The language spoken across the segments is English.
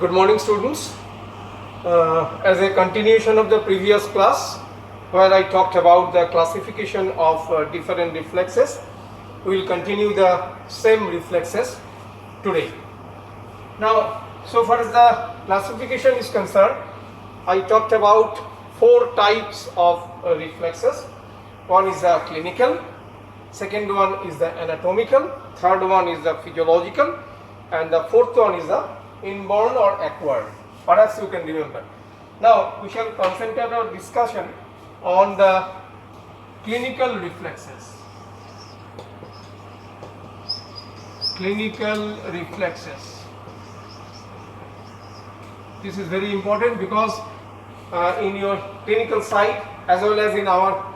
Good morning, students. As a continuation of the previous class where I talked about the classification of different reflexes, we will continue the same reflexes today. Now, so far as the classification is concerned, I talked about four types of reflexes. One is the clinical, second one is the anatomical, third one is the physiological, and the fourth one is the inborn or acquired. Perhaps you can remember. Now we shall concentrate our discussion on the clinical reflexes. Clinical reflexes. This is very important because in your clinical side as well as in our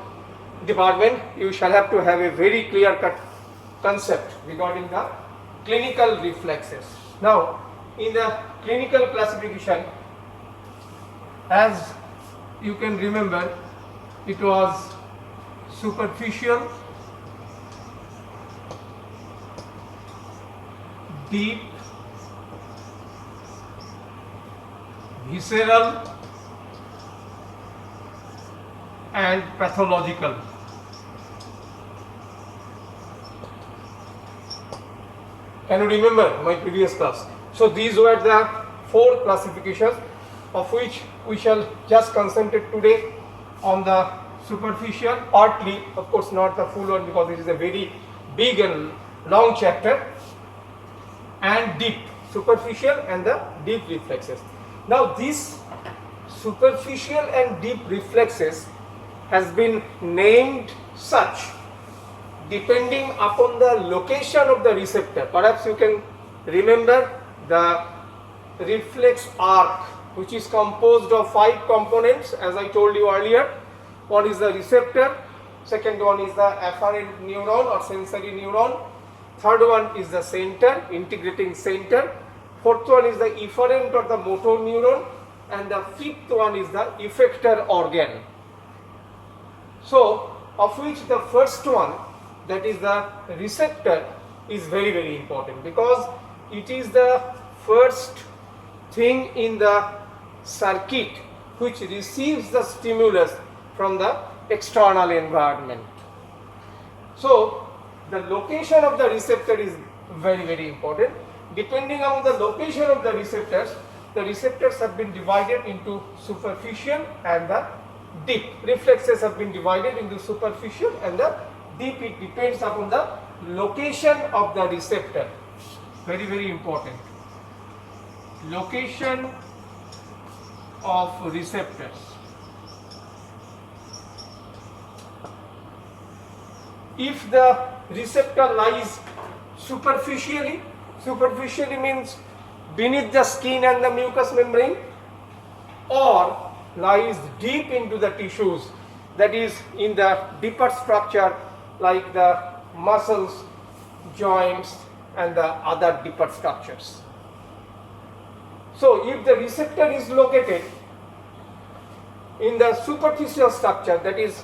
department, you shall have to have a very clear cut concept regarding the clinical reflexes. Now, in the clinical classification, as you can remember, it was superficial, deep, visceral, and pathological. Can you remember my previous class? So these were the four classifications, of which we shall just concentrate today on the superficial, partly, of course not the full one because it is a very big and long chapter, and deep, superficial and the deep reflexes. Now these superficial and deep reflexes has been named such depending upon the location of the receptor. Perhaps you can remember the reflex arc, which is composed of 5 components as I told you earlier. One is the receptor, second one is the afferent neuron or sensory neuron, third one is the center, integrating center, fourth one is the efferent or the motor neuron, and the fifth one is the effector organ. So, of which the first one, that is the receptor, is very, very important because it is the first thing in the circuit which receives the stimulus from the external environment. So, the location of the receptor is very, very important. Depending on the location of the receptors have been divided into superficial and the deep. Reflexes have been divided into superficial and the deep. It depends upon the location of the receptor. Very, very important. Location of receptors. If the receptor lies superficially means beneath the skin and the mucous membrane, or lies deep into the tissues, that is in the deeper structure like the muscles, joints and the other deeper structures. So if the receptor is located in the superficial structure, that is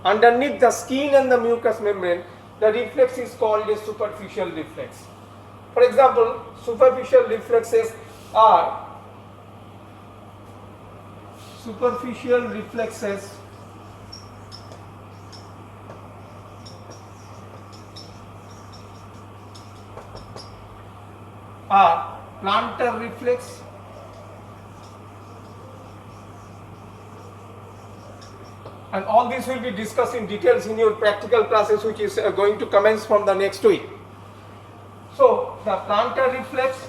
underneath the skin and the mucous membrane, the reflex is called a superficial reflex. For example, superficial reflexes are plantar reflex, and all this will be discussed in details in your practical classes, which is going to commence from the next week. So the plantar reflex,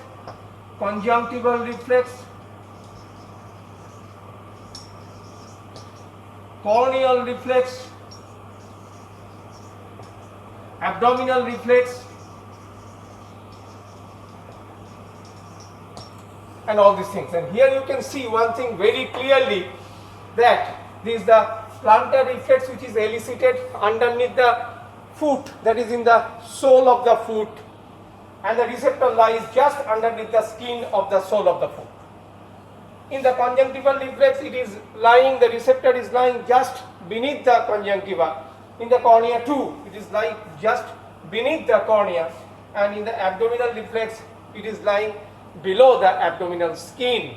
conjunctival reflex, corneal reflex, abdominal reflex, and all these things. And here you can see one thing very clearly, that this is the plantar reflex which is elicited underneath the foot, that is in the sole of the foot, and the receptor lies just underneath the skin of the sole of the foot. In the conjunctival reflex, the receptor is lying just beneath the conjunctiva. In the cornea too, it is lying just beneath the cornea, and in the abdominal reflex, it is lying below the abdominal skin.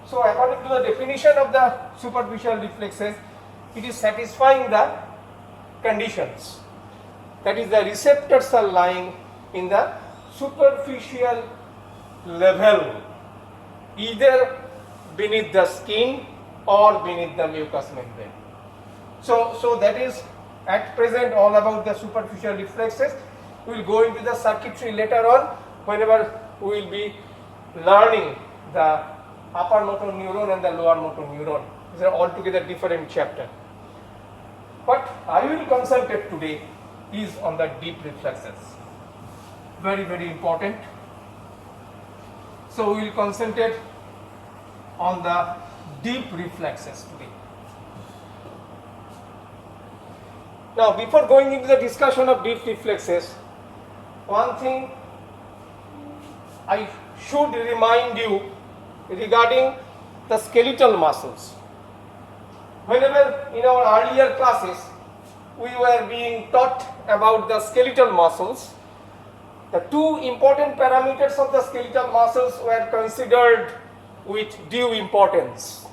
So according to the definition of the superficial reflexes, it is satisfying the conditions. That is, the receptors are lying in the superficial level, either beneath the skin or beneath the mucous membrane. So that is at present all about the superficial reflexes. We will go into the circuitry later on whenever we will be learning the upper motor neuron and the lower motor neuron. These are altogether different chapter. What I will concentrate today is on the deep reflexes. Very, very important. So we will concentrate on the deep reflexes today. Now, before going into the discussion of deep reflexes, one thing I should remind you regarding the skeletal muscles. Whenever in our earlier classes we were being taught about the skeletal muscles, the two important parameters of the skeletal muscles were considered with due importance.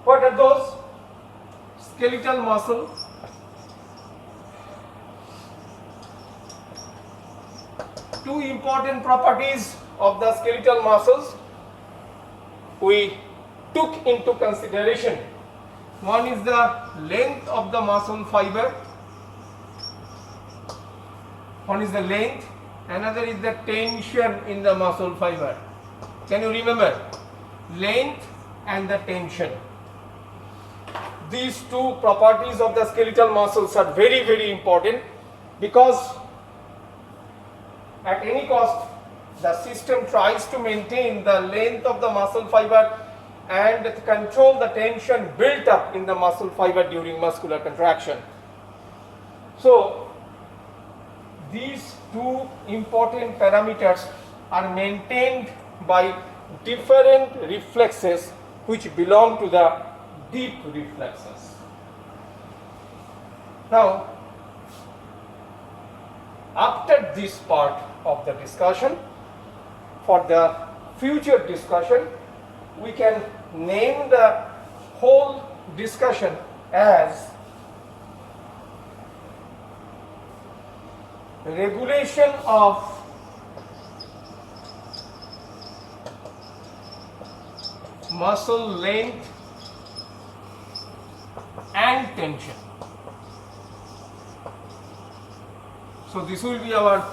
What are those? Skeletal muscles, two important properties of the skeletal muscles we took into consideration. One is the length of the muscle fiber, one is the length, another is the tension in the muscle fiber. Can you remember? Length and the tension. These two properties of the skeletal muscles are very, very important, because at any cost the system tries to maintain the length of the muscle fiber and control the tension built up in the muscle fiber during muscular contraction. So these two important parameters are maintained by different reflexes which belong to the deep reflexes. Now, after this part of the discussion, for the future discussion, we can name the whole discussion as regulation of muscle length and tension. So this will be our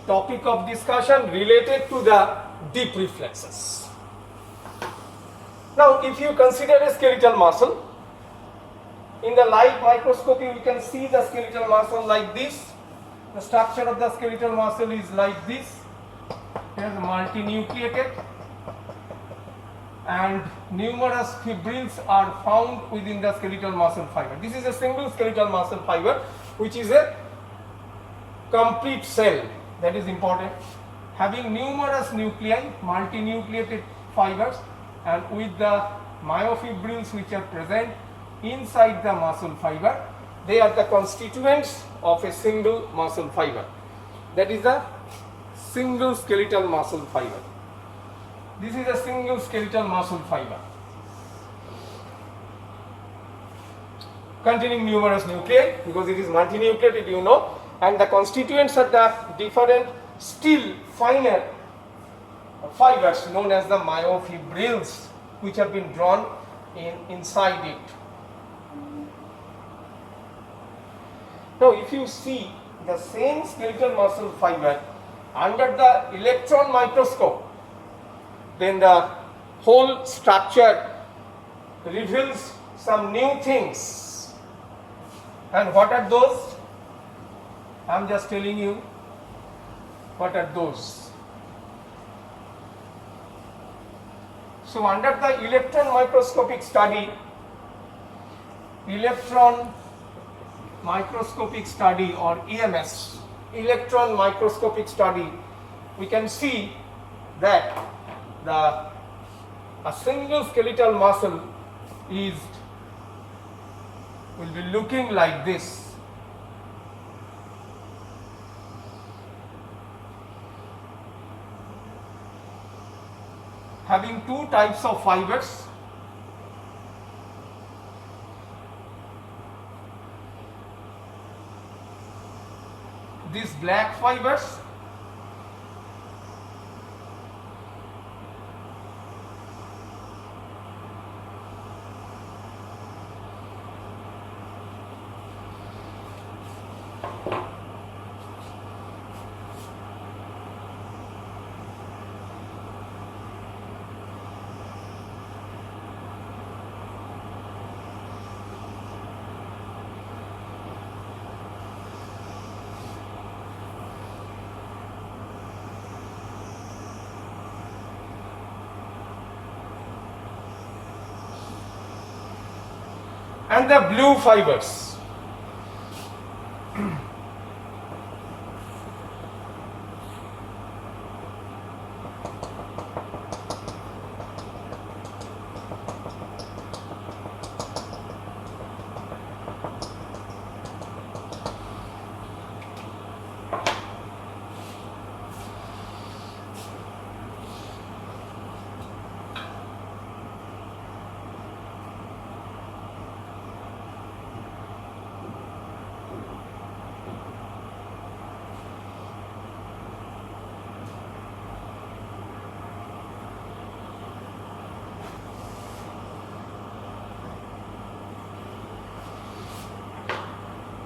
topic of discussion related to the deep reflexes. Now, if you consider a skeletal muscle, in the light microscopy we can see the skeletal muscle like this. The structure of the skeletal muscle is like this. It is multinucleated and numerous fibrils are found within the skeletal muscle fiber. This is a single skeletal muscle fiber which is a complete cell. That is important. Having numerous nuclei, multinucleated fibers, and with the myofibrils which are present inside the muscle fiber, they are the constituents of a single muscle fiber. That is a single skeletal muscle fiber. This is a single skeletal muscle fiber containing numerous nuclei, because it is multinucleated, you know, and the constituents are the different still finer fibers known as the myofibrils, which have been drawn inside it. Now, if you see the same skeletal muscle fiber under the electron microscope, then the whole structure reveals some new things. And what are those? I am just telling you what are those. So under the electron microscopic study or EMS, electron microscopic study, we can see that a single skeletal muscle will be looking like this. having two types of fibers. These black fibers and the blue fibers.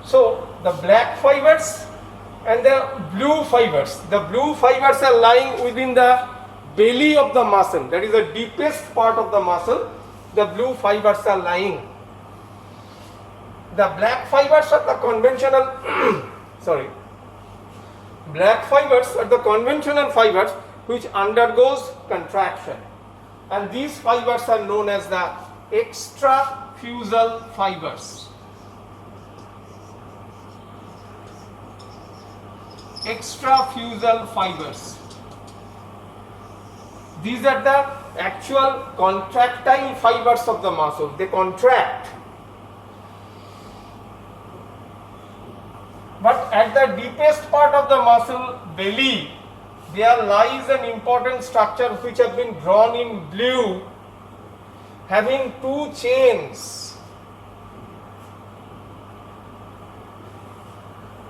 So the black fibers and the blue fibers. The blue fibers are lying within the belly of the muscle. That is the deepest part of the muscle. The blue fibers are lying. The black fibers are the conventional black fibers are the conventional fibers which undergoes contraction, and these fibers are known as the extrafusal fibers. Extrafusal fibers. These are the actual contractile fibers of the muscle. They contract. But at the deepest part of the muscle belly, there lies an important structure which have been drawn in blue, having two chains.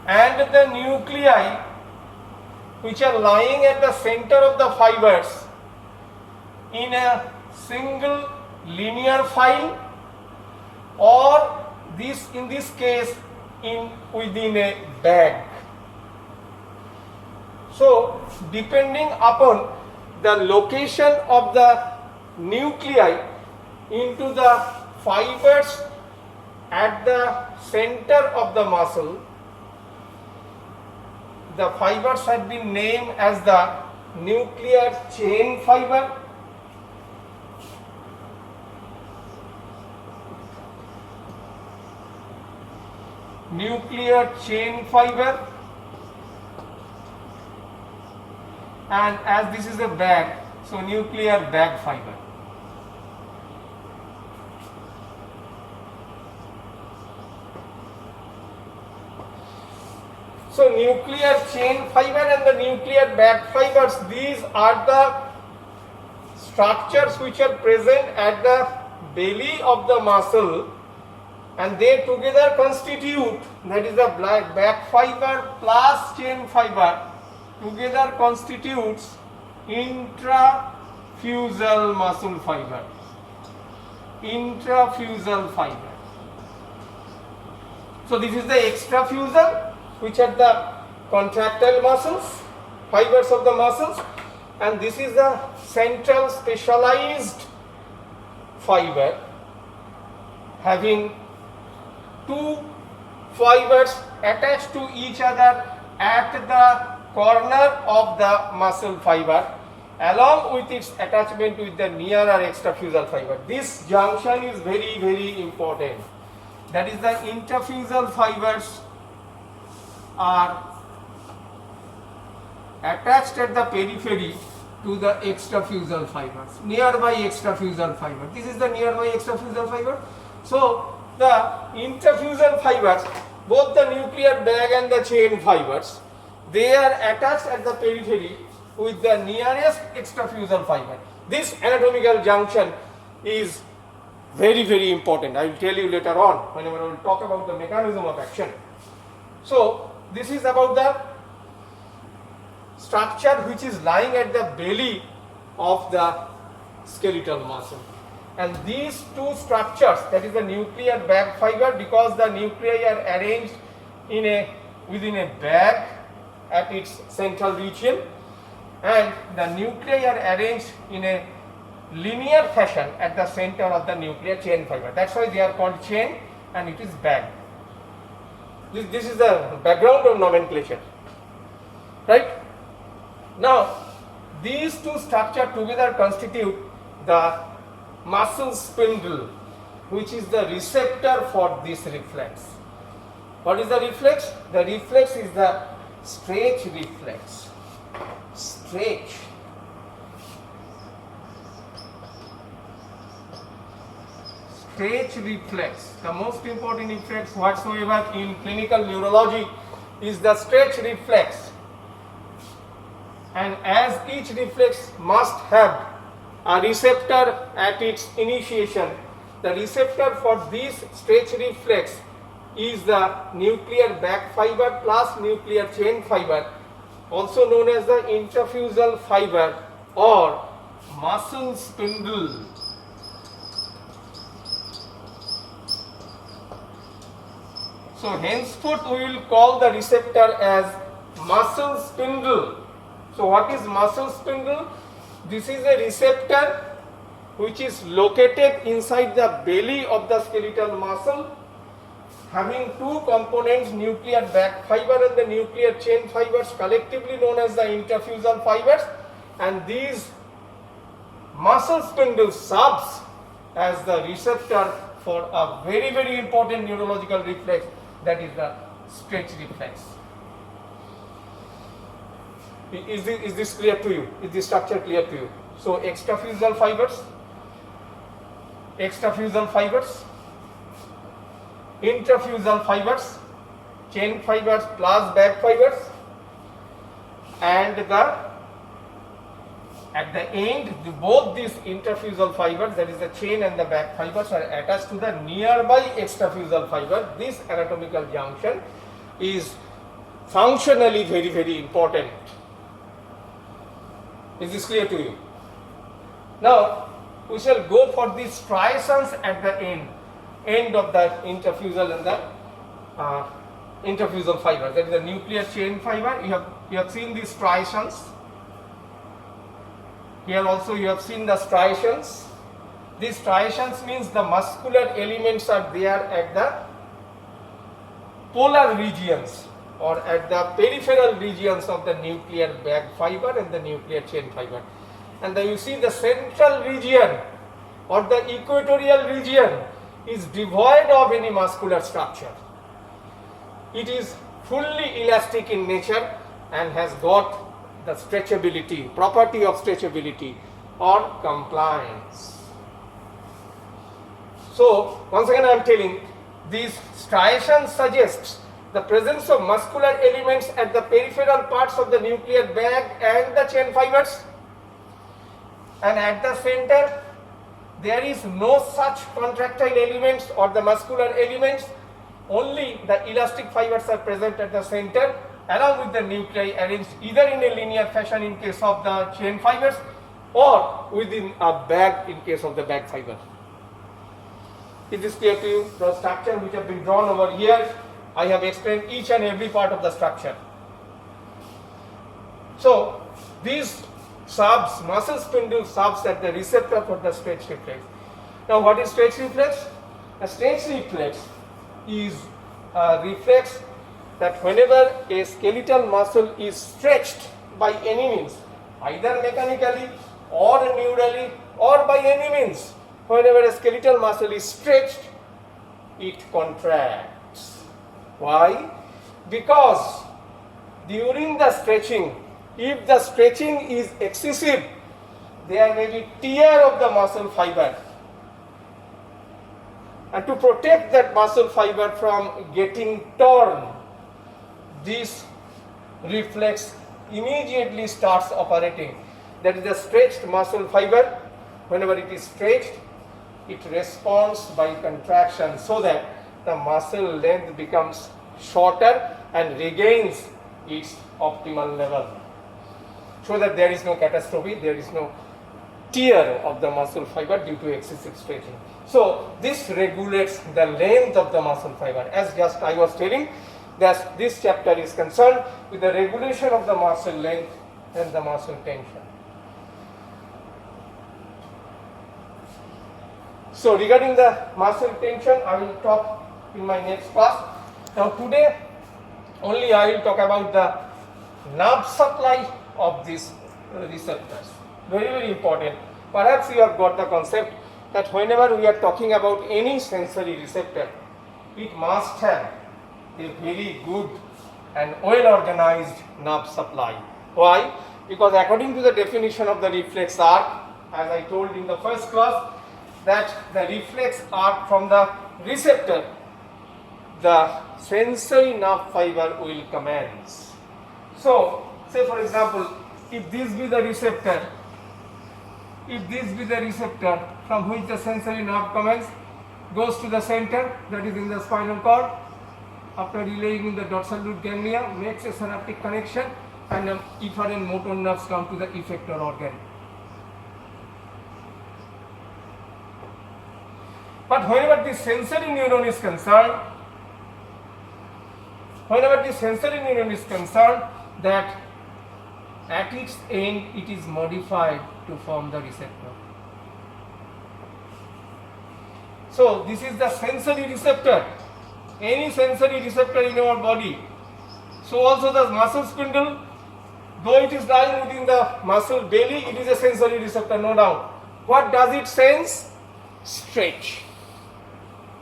And the nuclei which are lying at the center of the fibers in a single linear file, or in this case within a bag. So depending upon the location of the nuclei into the fibers at the center of the muscle, the fibers have been named as the nuclear chain fiber, and as this is a bag, so nuclear bag fiber. So nuclear chain fiber and the nuclear bag fibers, these are the structures which are present at the belly of the muscle, and they together constitute, that is the black bag fiber plus chain fiber together constitutes intrafusal muscle fiber. Intrafusal fiber. So this is the extrafusal, which are the contractile muscles, fibers of the muscles, and this is the central specialized fiber having two fibers attached to each other at the corner of the muscle fiber, along with its attachment with the nearer extrafusal fiber. This junction is very, very important. That is, the interfusal fibers are attached at the periphery to the extrafusal fibers, nearby extrafusal fiber. This is the nearby extrafusal fiber. So the interfusal fibers, both the nuclear bag and the chain fibers, they are attached at the periphery with the nearest extrafusal fiber. This anatomical junction is very, very important. I will tell you later on whenever I will talk about the mechanism of action. So this is about the structure which is lying at the belly of the skeletal muscle. And these two structures, that is the nuclear bag fiber, because the nuclei are arranged within a bag at its central region, and the nuclei are arranged in a linear fashion at the center of the nuclear chain fiber. That's why they are called chain and it is bag. This is the background of nomenclature, right? Now, these two structures together constitute the muscle spindle, which is the receptor for this reflex. What is the reflex? The reflex is the stretch reflex. Stretch. Stretch reflex. The most important reflex whatsoever in clinical neurology is the stretch reflex. And as each reflex must have a receptor at its initiation, the receptor for this stretch reflex is the nuclear bag fiber plus nuclear chain fiber, also known as the interfusal fiber or muscle spindle. So henceforth we will call the receptor as muscle spindle. So what is muscle spindle? This is a receptor which is located inside the belly of the skeletal muscle, having two components, nuclear bag fiber and the nuclear chain fibers, collectively known as the interfusal fibers, and these muscle spindles serves as the receptor for a very, very important neurological reflex, that is the stretch reflex. Is this clear to you? Is this structure clear to you? So extrafusal fibers, interfusal fibers, chain fibers plus bag fibers, and at the end both these interfusal fibers, that is the chain and the bag fibers, are attached to the nearby extrafusal fiber. This anatomical junction is functionally very, very important. Is this clear to you? Now we shall go for the striations at the end of the interfusal and the interfusal fiber, that is the nuclear chain fiber. You have seen these striations. Here also you have seen the striations. These striations means the muscular elements are there at the polar regions or at the peripheral regions of the nuclear bag fiber and the nuclear chain fiber. And then you see the central region or the equatorial region is devoid of any muscular structure. It is fully elastic in nature and has got the stretchability, property of stretchability or compliance. So once again I am telling, these striations suggests the presence of muscular elements at the peripheral parts of the nuclear bag and the chain fibers, and at the center there is no such contractile elements or the muscular elements. Only the elastic fibers are present at the center, along with the nuclei arranged either in a linear fashion in case of the chain fibers or within a bag in case of the bag fiber. Is this clear to you? The structure which have been drawn over here, I have explained each and every part of the structure. So these muscle spindle serves as the receptor for the stretch reflex. Now what is stretch reflex? A stretch reflex is a reflex that whenever a skeletal muscle is stretched by any means, either mechanically or neurally or by any means, whenever a skeletal muscle is stretched, it contracts. Why? Because during the stretching, if the stretching is excessive, there may be tear of the muscle fiber. And to protect that muscle fiber from getting torn, this reflex immediately starts operating. That is, the stretched muscle fiber whenever it is stretched, it responds by contraction so that the muscle length becomes shorter and regains its optimal level, so that there is no catastrophe, there is no tear of the muscle fiber due to excessive stretching. So this regulates the length of the muscle fiber. As just I was telling, that this chapter is concerned with the regulation of the muscle length and the muscle tension. So regarding the muscle tension, I will talk in my next class. Now today only I will talk about the nerve supply of these receptors. Very, very important. Perhaps you have got the concept that whenever we are talking about any sensory receptor, it must have a very good and well organized nerve supply. Why? Because according to the definition of the reflex arc, as I told in the first class, that the reflex arc from the receptor, the sensory nerve fiber will commence. So, say for example, if this be the receptor, from which the sensory nerve commences, goes to the center, that is in the spinal cord, after relaying in the dorsal root ganglia, makes a synaptic connection, and the efferent motor nerves come to the effector organ. But whenever the sensory neuron is concerned, that at its end it is modified to form the receptor. So this is the sensory receptor, any sensory receptor in our body. So also the muscle spindle, though it is lying within the muscle belly, it is a sensory receptor, no doubt. What does it sense? Stretch.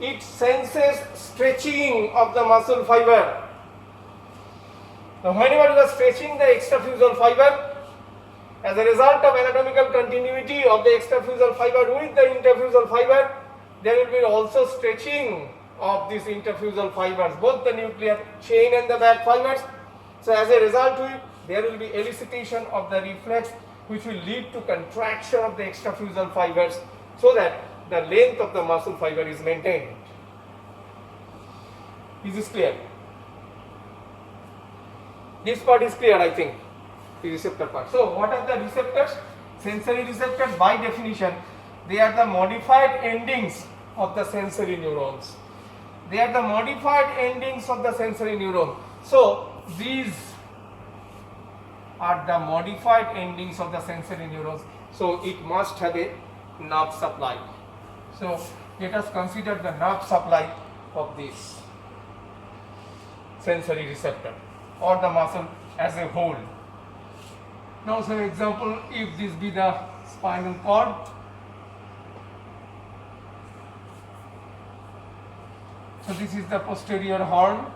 It senses stretching of the muscle fiber. Now whenever you are stretching the extrafusal fiber, as a result of anatomical continuity of the extrafusal fiber with the interfusal fiber, there will be also stretching of these interfusal fibers, both the nuclear chain and the back fibers. So as a result of it, there will be elicitation of the reflex, which will lead to contraction of the extrafusal fibers, so that the length of the muscle fiber is maintained. Is this clear? This part is clear, I think, the receptor part. So what are the receptors? Sensory receptors, by definition, they are the modified endings of the sensory neurons. So these are the modified endings of the sensory neurons. So it must have a nerve supply. So let us consider the nerve supply of this sensory receptor or the muscle as a whole. Now, for example, if this be the spinal cord, so this is the posterior horn,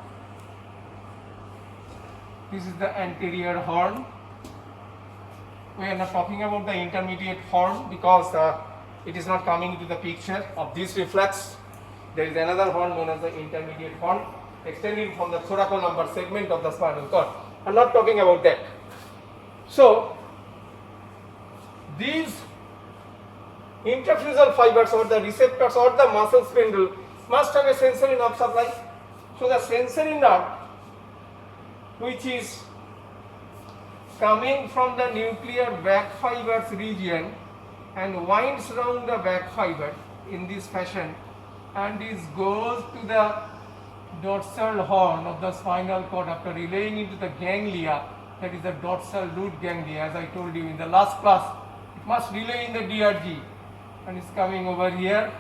this is the anterior horn. We are not talking about the intermediate horn because it is not coming into the picture of this reflex. There is another horn known as the intermediate horn, extending from the thoracolumbar segment of the spinal cord. I am not talking about that. So these interfusal fibers or the receptors or the muscle spindle must have a sensory nerve supply. So the sensory nerve, which is coming from the nuclear back fibers region and winds round the back fiber in this fashion, and this goes to the dorsal horn of the spinal cord after relaying into the ganglia, that is the dorsal root ganglia. As I told you in the last class, it must relay in the DRG and it's coming over here.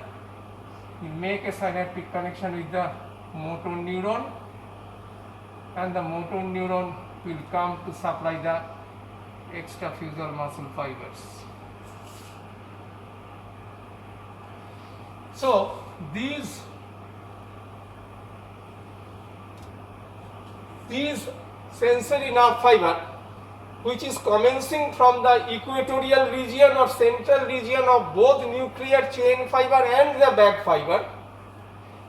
You make a synaptic connection with the motor neuron, and the motor neuron will come to supply the extrafusal muscle fibers. So these sensory nerve fiber, which is commencing from the equatorial region or central region of both nuclear chain fiber and the back fiber,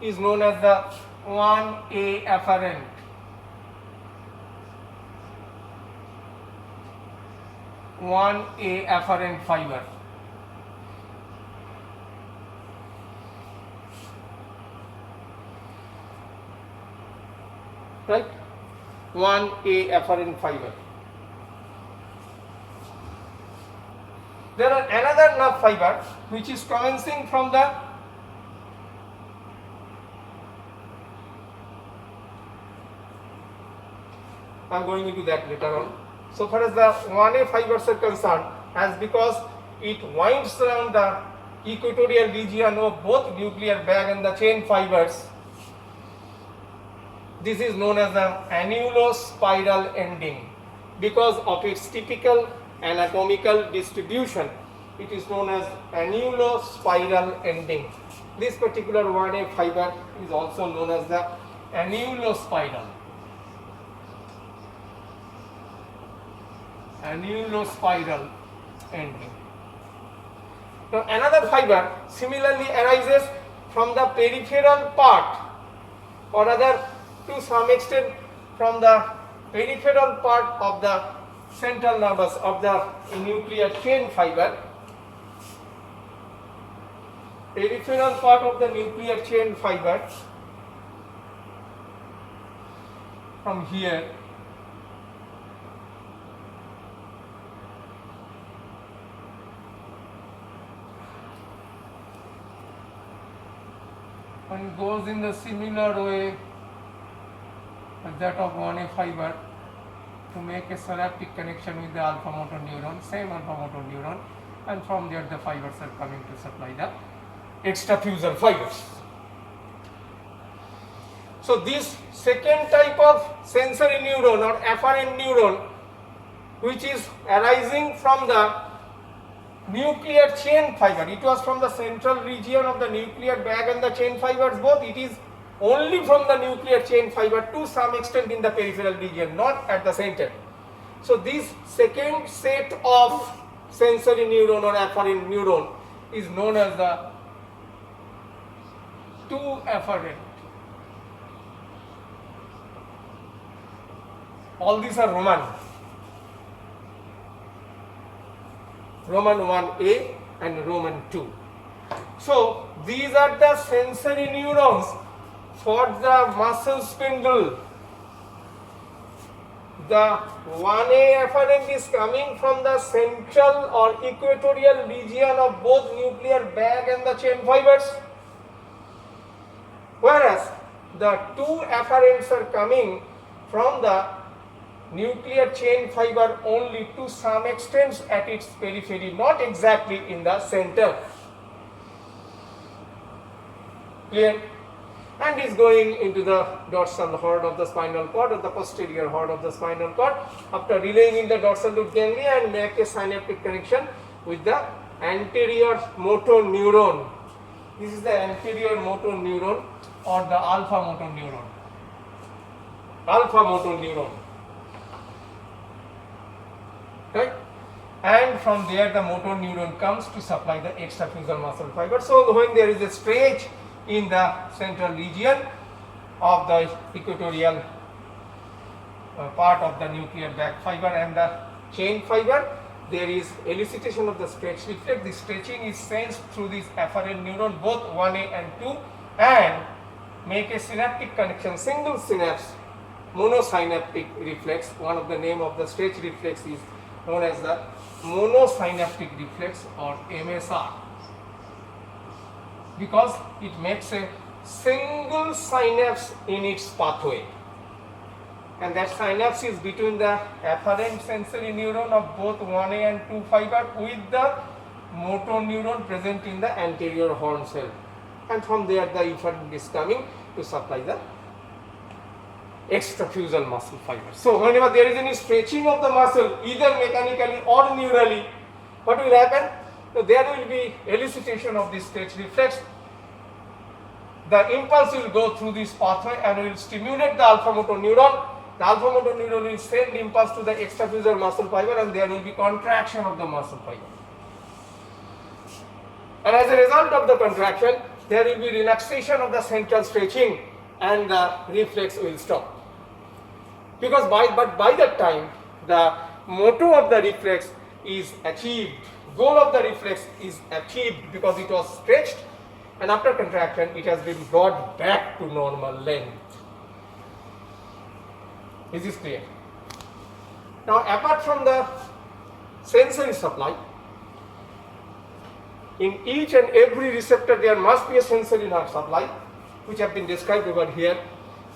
is known as the 1A afferent. 1A afferent fiber. right? 1A afferent fiber. There are another nerve fiber which is commencing from the I am going into that later on. So far as the 1A fibers are concerned, as because it winds around the equatorial region of both nuclear bag and the chain fibers, this is known as the annulospiral ending. Because of its typical anatomical distribution, it is known as annulospiral ending. This particular 1A fiber is also known as the annulospiral ending. Now another fiber similarly arises from the peripheral part, or rather to some extent from the peripheral part of the central nervus of the nuclear chain fiber. Peripheral part of the nuclear chain fiber from here and goes in the similar way as that of 1A fiber to make a synaptic connection with the alpha motor neuron, same alpha motor neuron, and from there the fibers are coming to supply the extrafusal fibers. So this second type of sensory neuron or afferent neuron, which is arising from the nuclear chain fiber, it was from the central region of the nuclear bag and the chain fibers both. It is only from the nuclear chain fiber to some extent in the peripheral region, not at the center. So this second set of sensory neuron or afferent neuron is known as the 2 afferent. All these are Roman 1A and Roman 2. So these are the sensory neurons for the muscle spindle. The 1A afferent is coming from the central or equatorial region of both nuclear bag and the chain fibers, whereas the 2 afferents are coming from the nuclear chain fiber only to some extent at its periphery, not exactly in the center. Clear? And is going into the dorsal horn of the spinal cord or the posterior horn of the spinal cord after relaying in the dorsal root ganglia and make a synaptic connection with the anterior motor neuron. This is the anterior motor neuron or the alpha motor neuron. Alpha motor neuron. Right? And from there the motor neuron comes to supply the extrafusal muscle fiber. So when there is a stretch in the central region of the equatorial part of the nuclear bag fiber and the chain fiber, there is elicitation of the stretch reflex. The stretching is sensed through this afferent neuron, both 1A and 2, and make a synaptic connection, single synapse, monosynaptic reflex. One of the name of the stretch reflex is known as the monosynaptic reflex or MSR, because it makes a single synapse in its pathway, and that synapse is between the afferent sensory neuron of both 1A and 2 fiber with the motor neuron present in the anterior horn cell, and from there the efferent is coming to supply the extrafusal muscle fiber. So whenever there is any stretching of the muscle, either mechanically or neurally, what will happen? So there will be elicitation of this stretch reflex. The impulse will go through this pathway and will stimulate the alpha motor neuron. The alpha motor neuron will send impulse to the extrafusal muscle fiber, and there will be contraction of the muscle fiber. And as a result of the contraction, there will be relaxation of the central stretching and the reflex will stop. Because by that time the motto of the reflex is achieved, goal of the reflex is achieved, because it was stretched and after contraction it has been brought back to normal length. Is this clear? Now, apart from the sensory supply, in each and every receptor there must be a sensory nerve supply, which have been described over here.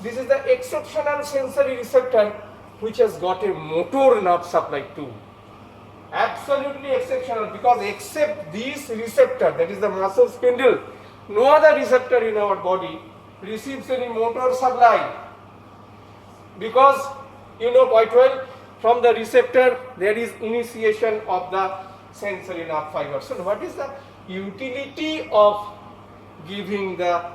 This is the exceptional sensory receptor which has got a motor nerve supply too. Absolutely exceptional, because except this receptor, that is the muscle spindle, no other receptor in our body receives any motor supply. Because you know quite well, from the receptor there is initiation of the sensory nerve fiber. So what is the utility of giving the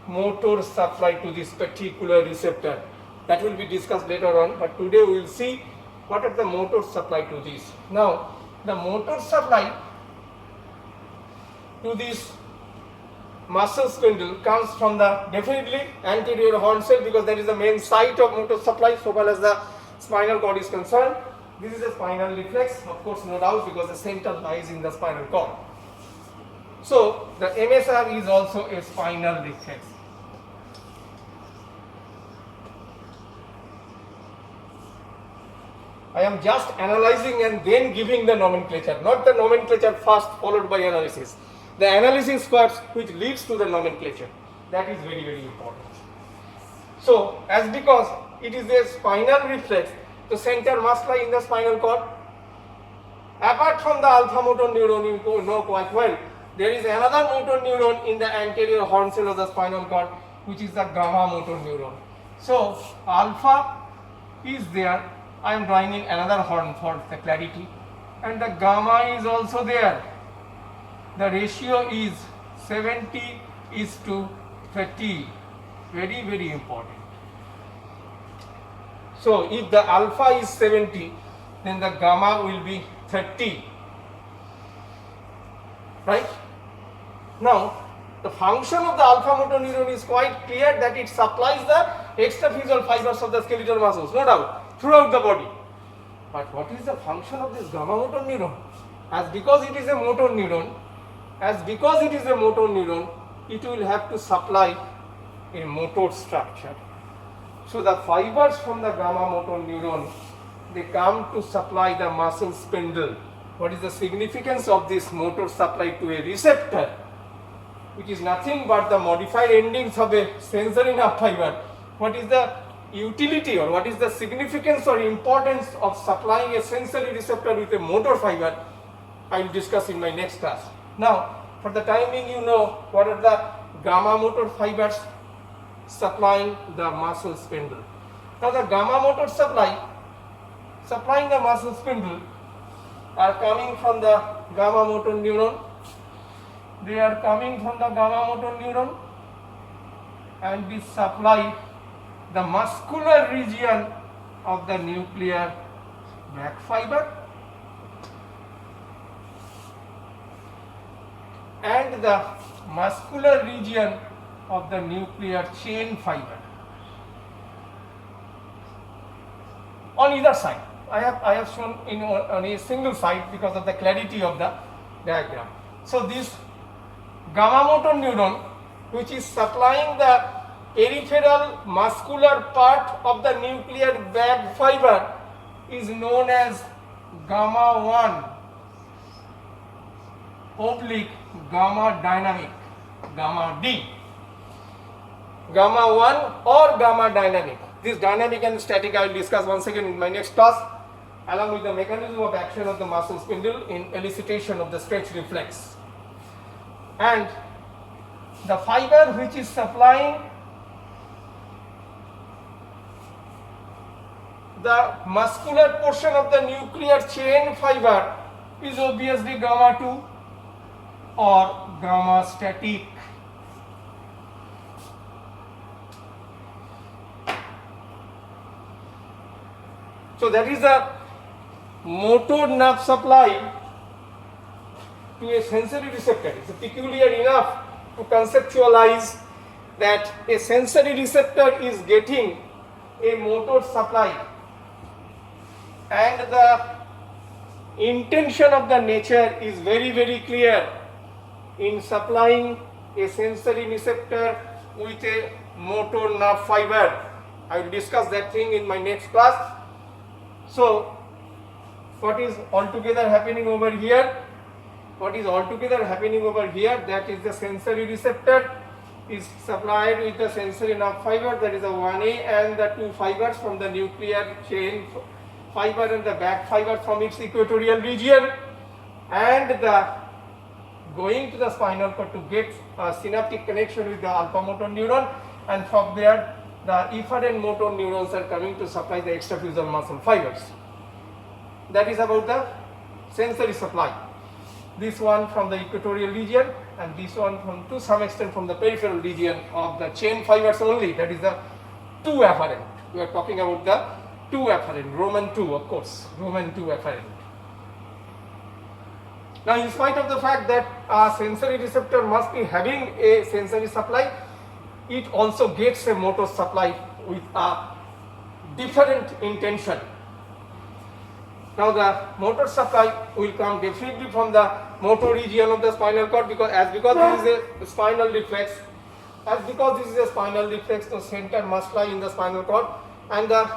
motor supply to this particular receptor? That will be discussed later on, but today we will see what are the motor supply to this. Now, the motor supply to this muscle spindle comes from the definitely anterior horn cell, because that is the main site of motor supply so far as the spinal cord is concerned. This is a spinal reflex, of course, no doubt, because the center lies in the spinal cord. So the MSR is also a spinal reflex. I am just analyzing and then giving the nomenclature, not the nomenclature first followed by analysis. The analysis first, which leads to the nomenclature. That is very, very important. So, as because it is a spinal reflex, the center must lie in the spinal cord. Apart from the alpha motor neuron, you know quite well, there is another motor neuron in the anterior horn cell of the spinal cord, which is the gamma motor neuron. So, alpha is there. I am drawing in another horn for the clarity, and the gamma is also there. The ratio is 70:30. Very, very important. So, if the alpha is 70, then the gamma will be 30. Right? Now, the function of the alpha motor neuron is quite clear, that it supplies the extraphysial fibers of the skeletal muscles, no doubt, throughout the body. But what is the function of this gamma motor neuron? As because it is a motor neuron, it will have to supply a motor structure. So the fibers from the gamma motor neuron, they come to supply the muscle spindle. What is the significance of this motor supply to a receptor, which is nothing but the modified endings of a sensory nerve fiber? What is the utility, or what is the significance or importance of supplying a sensory receptor with a motor fiber? I will discuss in my next class. Now, for the time being, you know what are the gamma motor fibers supplying the muscle spindle. Now, the gamma motor supplying the muscle spindle are coming from the gamma motor neuron. They are coming from the gamma motor neuron, and we supply the muscular region of the nuclear back fiber and the muscular region of the nuclear chain fiber on either side. I have shown on a single side because of the clarity of the diagram. So this gamma motor neuron, which is supplying the peripheral muscular part of the nuclear bag fiber, is known as gamma 1 oblique gamma dynamic, gamma D. Gamma 1 or gamma dynamic. This dynamic and static I will discuss once again in my next class, along with the mechanism of action of the muscle spindle in elicitation of the stretch reflex. And the fiber which is supplying the muscular portion of the nuclear chain fiber is obviously gamma 2 or gamma static. So that is the motor nerve supply to a sensory receptor. It is peculiar enough to conceptualize that a sensory receptor is getting a motor supply, and the intention of the nature is very, very clear in supplying a sensory receptor with a motor nerve fiber. I will discuss that thing in my next class. So what is altogether happening over here? What is altogether happening over here? That is the sensory receptor is supplied with the sensory nerve fiber, that is the 1A and the 2 fibers from the nuclear chain fiber and the back fiber from its equatorial region, and the going to the spinal cord to get a synaptic connection with the alpha motor neuron, and from there the efferent motor neurons are coming to supply the extraphyseal muscle fibers. That is about the sensory supply. This one from the equatorial region and this one from to some extent from the peripheral region of the chain fibers only, that is the 2 afferent. We are talking about the 2 afferent, Roman 2 of course, Roman 2 afferent. Now in spite of the fact that a sensory receptor must be having a sensory supply, it also gets a motor supply with a different intention. Now the motor supply will come definitely from the motor region of the spinal cord, because this is a spinal reflex, the center must lie in the spinal cord, and the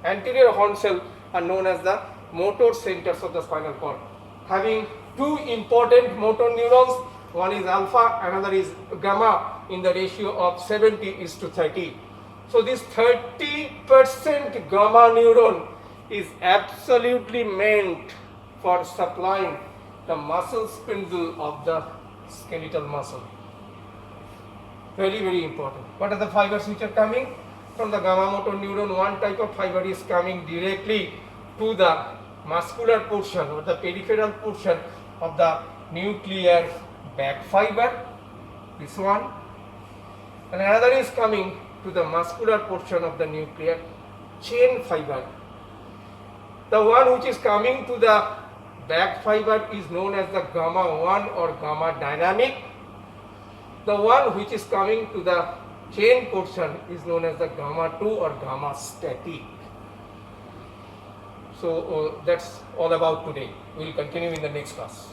anterior horn cell are known as the motor centers of the spinal cord, having 2 important motor neurons. One is alpha, another is gamma in the ratio of 70:30. So this 30% gamma neuron is absolutely meant for supplying the muscle spindle of the skeletal muscle. Very, very important. What are the fibers which are coming? From the gamma motor neuron, one type of fiber is coming directly to the muscular portion or the peripheral portion of the nuclear back fiber, this one, and another is coming to the muscular portion of the nuclear chain fiber. The one which is coming to the back fiber is known as the gamma 1 or gamma dynamic. The one which is coming to the chain portion is known as the gamma 2 or gamma static. So that's all about today. We will continue in the next class.